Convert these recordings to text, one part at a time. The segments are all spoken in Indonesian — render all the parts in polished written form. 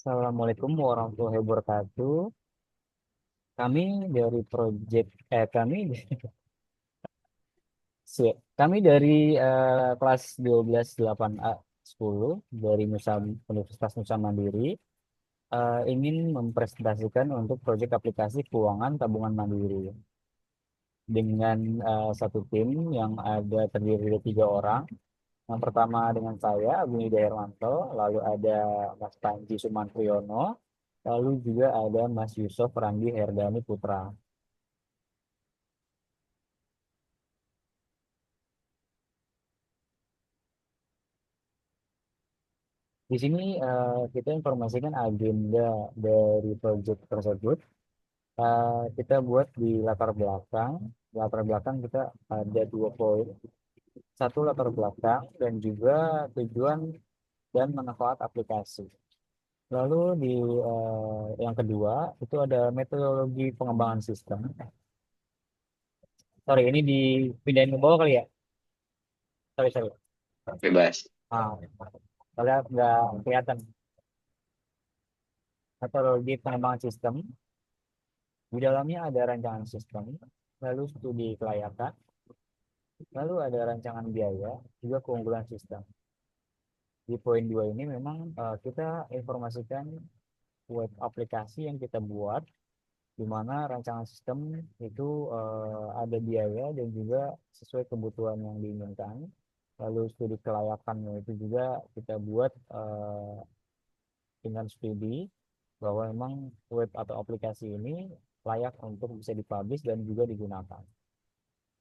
Assalamualaikum warahmatullahi wabarakatuh. Kami dari proyek kami kami dari kelas 12 8A 10 dari Universitas Nusa Mandiri ingin mempresentasikan untuk proyek aplikasi keuangan tabungan mandiri dengan satu tim yang ada terdiri dari 3 orang. Yang pertama dengan saya, Agung Yudha Hermanto, lalu ada Mas Panji Sumantriyono, lalu juga ada Mas Yusuf Randi Herdani Putra. Di sini kita informasikan agenda dari proyek tersebut. Kita buat di latar belakang. Latar belakang kita ada 2 poin. Satu latar belakang dan juga tujuan dan manfaat aplikasi. Lalu di yang kedua itu ada metodologi pengembangan sistem. Sorry, ini dipindahin ke bawah kali ya? Sorry, sorry. Bebas. Ah, Soalnya nggak kelihatan. Metodologi pengembangan sistem. Di dalamnya ada rancangan sistem, lalu studi kelayakan, lalu ada rancangan biaya, juga keunggulan sistem. Di poin 2 ini memang kita informasikan web aplikasi yang kita buat, di mana rancangan sistem itu ada biaya dan juga sesuai kebutuhan yang diinginkan. Lalu studi kelayakannya itu juga kita buat dengan studi bahwa memang web atau aplikasi ini layak untuk bisa dipublish dan juga digunakan.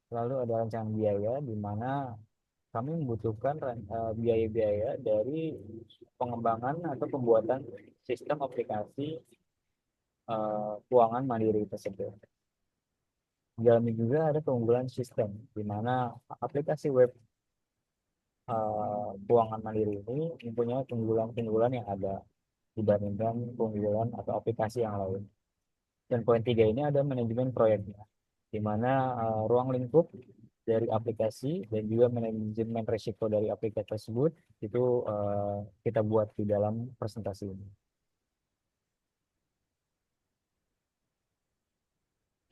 Lalu ada rancangan biaya di mana kami membutuhkan biaya-biaya dari pengembangan atau pembuatan sistem aplikasi keuangan mandiri tersebut. Di dalamnya juga ada keunggulan sistem, di mana aplikasi web keuangan mandiri ini mempunyai keunggulan-keunggulan yang ada dibandingkan keunggulan atau aplikasi yang lain. Dan poin 3 ini ada manajemen proyeknya, di mana ruang lingkup dari aplikasi dan juga manajemen risiko dari aplikasi tersebut itu kita buat di dalam presentasi ini.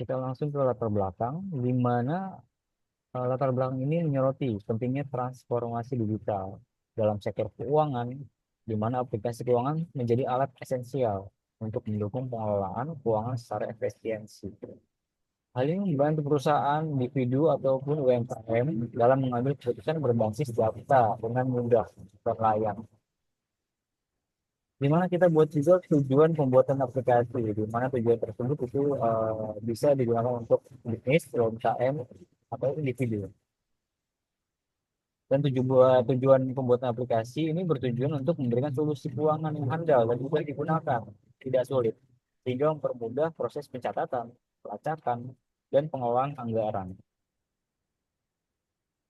Kita langsung ke latar belakang, di mana latar belakang ini menyoroti pentingnya transformasi digital dalam sektor keuangan, di mana aplikasi keuangan menjadi alat esensial untuk mendukung pengelolaan keuangan secara efisiensi. Hal ini membantu perusahaan, individu, ataupun UMKM dalam mengambil keputusan berbasis data dengan mudah dan layak. Di mana kita buat juga tujuan pembuatan aplikasi, di mana tujuan tersebut itu bisa digunakan untuk bisnis, UMKM, atau individu. Dan tujuan pembuatan aplikasi ini bertujuan untuk memberikan solusi keuangan yang handal dan mudah digunakan, tidak sulit, sehingga mempermudah proses pencatatan, pelacakan, dan pengelolaan anggaran.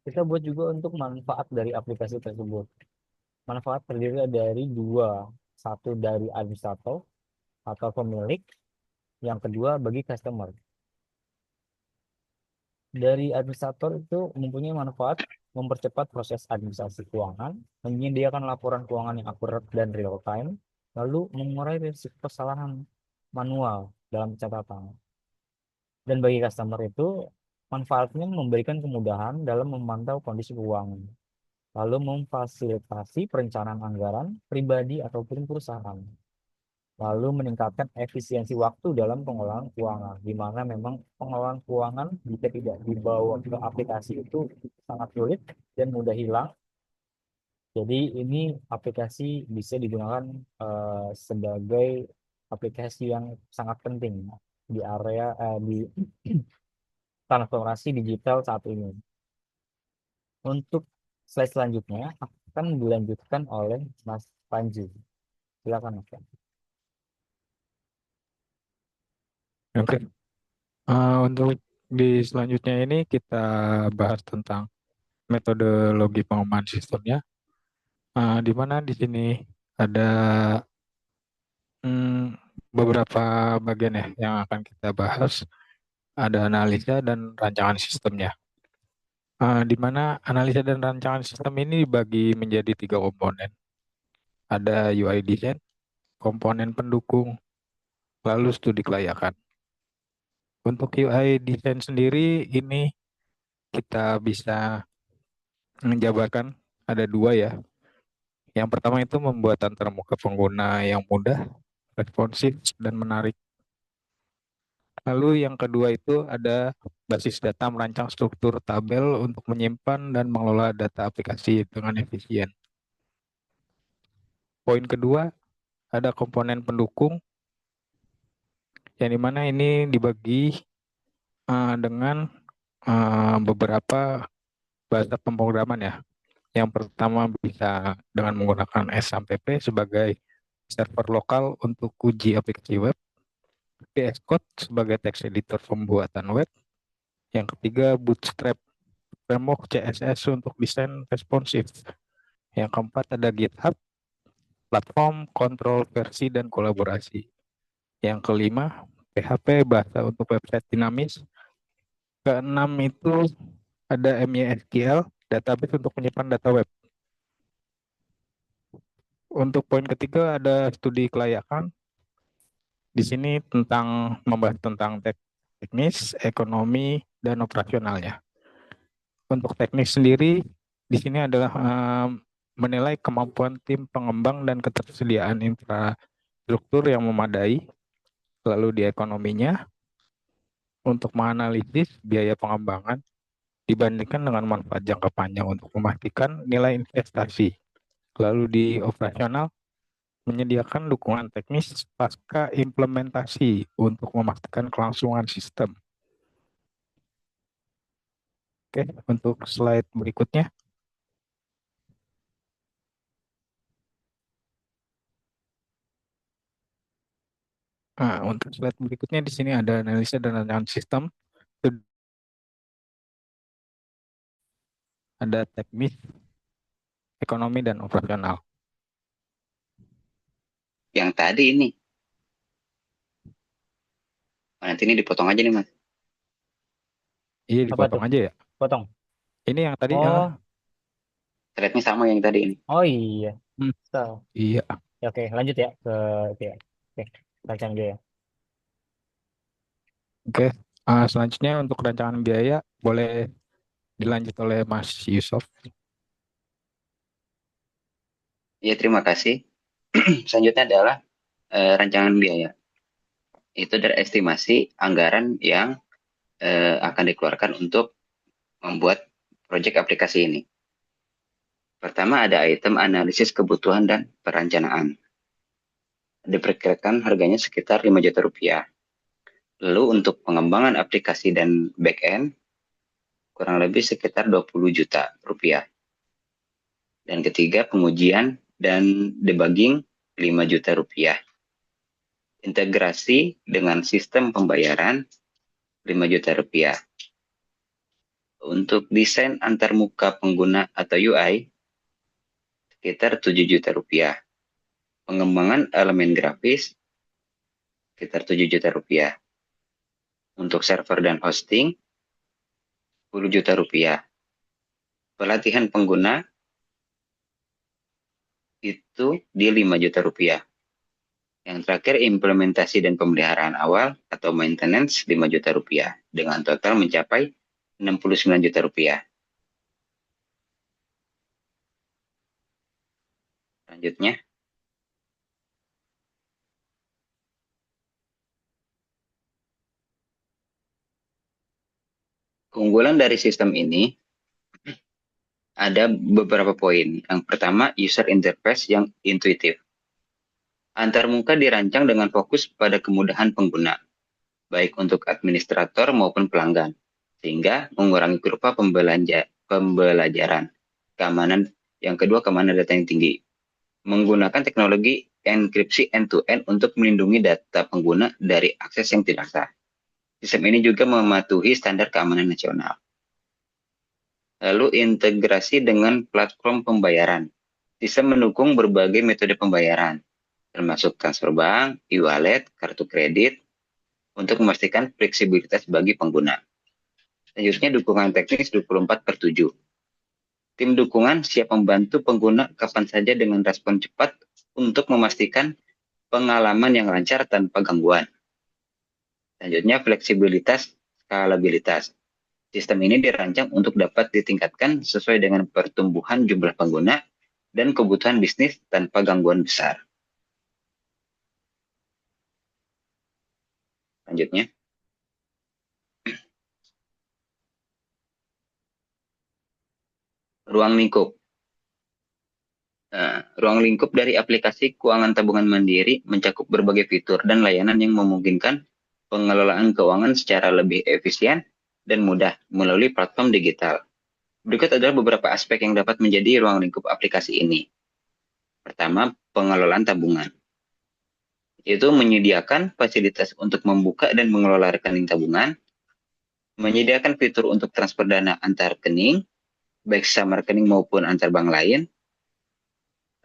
Kita buat juga untuk manfaat dari aplikasi tersebut. Manfaat terdiri dari dua, satu dari administrator atau pemilik, yang kedua bagi customer. Dari administrator itu mempunyai manfaat mempercepat proses administrasi keuangan, menyediakan laporan keuangan yang akurat dan real time, lalu mengurai risiko kesalahan manual dalam catatan. Dan bagi customer itu manfaatnya memberikan kemudahan dalam memantau kondisi keuangan, lalu memfasilitasi perencanaan anggaran pribadi ataupun perusahaan, lalu meningkatkan efisiensi waktu dalam pengelolaan keuangan, di mana memang pengelolaan keuangan jika tidak dibawa ke aplikasi itu sangat sulit dan mudah hilang. Jadi ini aplikasi bisa digunakan sebagai aplikasi yang sangat penting di area di transformasi digital saat ini. Untuk slide selanjutnya akan dilanjutkan oleh Mas Panji. Silakan Mas. Oke. Untuk di selanjutnya ini kita bahas tentang metodologi pengembangan sistemnya. Di mana di sini ada beberapa bagian ya yang akan kita bahas. Ada analisa dan rancangan sistemnya. Di mana analisa dan rancangan sistem ini dibagi menjadi 3 komponen. Ada UI design, komponen pendukung, lalu studi kelayakan. Untuk UI design sendiri ini kita bisa menjabarkan ada dua ya. Yang pertama itu membuat antarmuka pengguna yang mudah, responsif, dan menarik. Lalu yang kedua itu ada basis data merancang struktur tabel untuk menyimpan dan mengelola data aplikasi dengan efisien. Poin kedua, ada komponen pendukung yang dimana ini dibagi dengan beberapa bahasa pemrograman ya. Yang pertama bisa dengan menggunakan SAMPP sebagai server lokal untuk uji aplikasi web, VS Code sebagai text editor pembuatan web. Yang ketiga, Bootstrap framework CSS untuk desain responsif. Yang keempat ada GitHub, platform kontrol versi dan kolaborasi. Yang kelima, PHP bahasa untuk website dinamis. Keenam itu ada MySQL, database untuk menyimpan data web. Untuk poin ketiga ada studi kelayakan. Di sini membahas tentang teknis, ekonomi, dan operasionalnya. Untuk teknis sendiri, di sini adalah menilai kemampuan tim pengembang dan ketersediaan infrastruktur yang memadai. Lalu di ekonominya, untuk menganalisis biaya pengembangan dibandingkan dengan manfaat jangka panjang untuk memastikan nilai investasi. Lalu di operasional, menyediakan dukungan teknis pasca implementasi untuk memastikan kelangsungan sistem. Oke, untuk slide berikutnya. Nah, untuk slide berikutnya di sini ada analisa dan rancangan sistem, ada teknis, ekonomi, dan operasional. Yang tadi ini. Nanti ini dipotong aja nih, Mas. Iya, Apa dipotong tuh? aja ya. Potong. Ini yang tadi Oh, Thread-nya sama yang tadi ini. oh iya. hmm, So, iya. ya, oke, lanjut ya ke itu ya. Oke, rancangan dia ya. Oke. Selanjutnya untuk rancangan biaya boleh dilanjut oleh Mas Yusuf. Ya, terima kasih. Selanjutnya adalah rancangan biaya. Itu dari estimasi anggaran yang akan dikeluarkan untuk membuat proyek aplikasi ini. Pertama ada item analisis kebutuhan dan perencanaan. Diperkirakan harganya sekitar 5 juta rupiah. Lalu untuk pengembangan aplikasi dan back-end, kurang lebih sekitar 20 juta rupiah. Dan ketiga, pengujian dan debugging 5 juta rupiah. Integrasi dengan sistem pembayaran 5 juta rupiah. Untuk desain antarmuka pengguna atau UI, sekitar 7 juta rupiah. Pengembangan elemen grafis, sekitar 7 juta rupiah. Untuk server dan hosting, 10 juta rupiah. Pelatihan pengguna, itu di 5 juta rupiah. Yang terakhir, implementasi dan pemeliharaan awal atau maintenance 5 juta rupiah. Dengan total mencapai 69 juta rupiah. Selanjutnya, keunggulan dari sistem ini ada beberapa poin. Yang pertama, user interface yang intuitif. Antarmuka dirancang dengan fokus pada kemudahan pengguna, baik untuk administrator maupun pelanggan, sehingga mengurangi kurva pembelajaran. Keamanan, yang kedua, keamanan data yang tinggi. Menggunakan teknologi enkripsi end-to-end untuk melindungi data pengguna dari akses yang tidak sah. Sistem ini juga mematuhi standar keamanan nasional. Lalu integrasi dengan platform pembayaran. Sistem mendukung berbagai metode pembayaran, termasuk transfer bank, e-wallet, kartu kredit, untuk memastikan fleksibilitas bagi pengguna. Selanjutnya, dukungan teknis 24/7. Tim dukungan siap membantu pengguna kapan saja dengan respon cepat untuk memastikan pengalaman yang lancar tanpa gangguan. Selanjutnya, fleksibilitas, skalabilitas. Sistem ini dirancang untuk dapat ditingkatkan sesuai dengan pertumbuhan jumlah pengguna dan kebutuhan bisnis tanpa gangguan besar. Selanjutnya, ruang lingkup. Ruang lingkup dari aplikasi keuangan tabungan mandiri mencakup berbagai fitur dan layanan yang memungkinkan pengelolaan keuangan secara lebih efisien dan mudah melalui platform digital. Berikut adalah beberapa aspek yang dapat menjadi ruang lingkup aplikasi ini. Pertama, pengelolaan tabungan. Yaitu menyediakan fasilitas untuk membuka dan mengelola rekening tabungan, menyediakan fitur untuk transfer dana antar rekening, baik sama rekening maupun antar bank lain,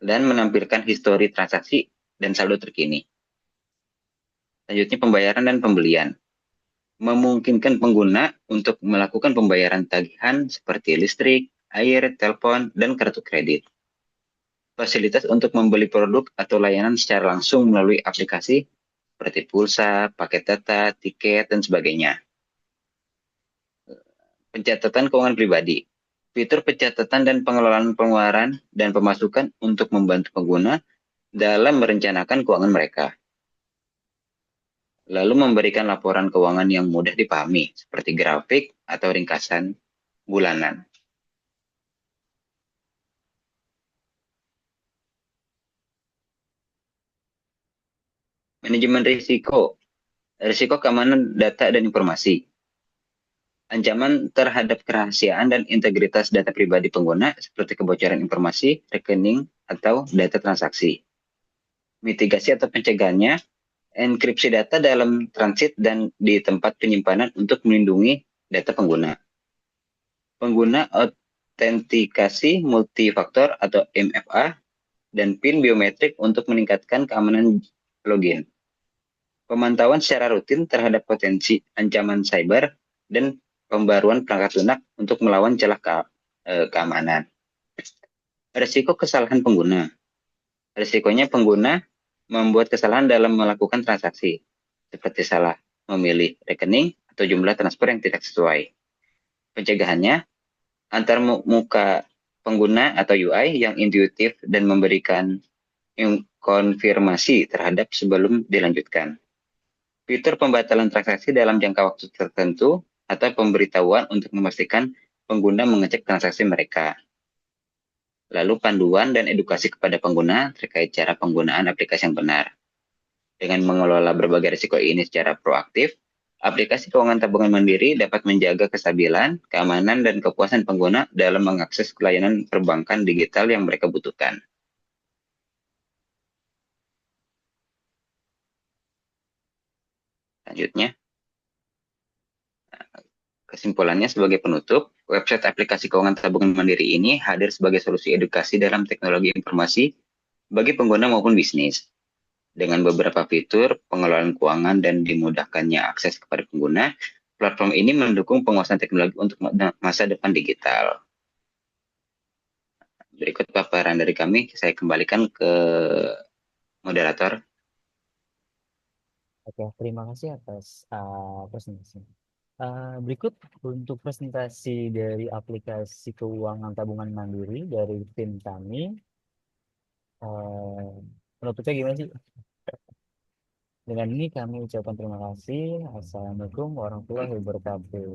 dan menampilkan histori transaksi dan saldo terkini. Selanjutnya, pembayaran dan pembelian. Memungkinkan pengguna untuk melakukan pembayaran tagihan seperti listrik, air, telepon, dan kartu kredit. Fasilitas untuk membeli produk atau layanan secara langsung melalui aplikasi seperti pulsa, paket data, tiket, dan sebagainya. Pencatatan keuangan pribadi. Fitur pencatatan dan pengelolaan pengeluaran dan pemasukan untuk membantu pengguna dalam merencanakan keuangan mereka. Lalu memberikan laporan keuangan yang mudah dipahami, seperti grafik atau ringkasan bulanan. Manajemen risiko. Risiko keamanan data dan informasi. Ancaman terhadap kerahasiaan dan integritas data pribadi pengguna seperti kebocoran informasi, rekening, atau data transaksi. Mitigasi atau pencegahannya, enkripsi data dalam transit dan di tempat penyimpanan untuk melindungi data pengguna. Pengguna autentikasi multifaktor atau MFA dan PIN biometrik untuk meningkatkan keamanan login. Pemantauan secara rutin terhadap potensi ancaman cyber dan pembaruan perangkat lunak untuk melawan celah keamanan. Risiko kesalahan pengguna. Risikonya pengguna membuat kesalahan dalam melakukan transaksi, seperti salah memilih rekening atau jumlah transfer yang tidak sesuai. Pencegahannya, antar muka pengguna atau UI yang intuitif dan memberikan konfirmasi terhadap sebelum dilanjutkan. Fitur pembatalan transaksi dalam jangka waktu tertentu atau pemberitahuan untuk memastikan pengguna mengecek transaksi mereka. Lalu panduan dan edukasi kepada pengguna terkait cara penggunaan aplikasi yang benar. Dengan mengelola berbagai risiko ini secara proaktif, aplikasi keuangan tabungan mandiri dapat menjaga kestabilan, keamanan, dan kepuasan pengguna dalam mengakses layanan perbankan digital yang mereka butuhkan. Selanjutnya, kesimpulannya sebagai penutup, website aplikasi keuangan tabungan mandiri ini hadir sebagai solusi edukasi dalam teknologi informasi bagi pengguna maupun bisnis. Dengan beberapa fitur, pengelolaan keuangan, dan dimudahkannya akses kepada pengguna, platform ini mendukung penguasaan teknologi untuk masa depan digital. Berikut paparan dari kami, saya kembalikan ke moderator. Oke, terima kasih atas presentasinya. Berikut untuk presentasi dari aplikasi keuangan tabungan mandiri dari tim kami. Penutupnya gimana sih? Dengan ini kami ucapkan terima kasih. Assalamualaikum warahmatullahi wabarakatuh.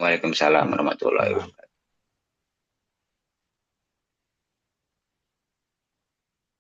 Waalaikumsalam warahmatullahi wabarakatuh.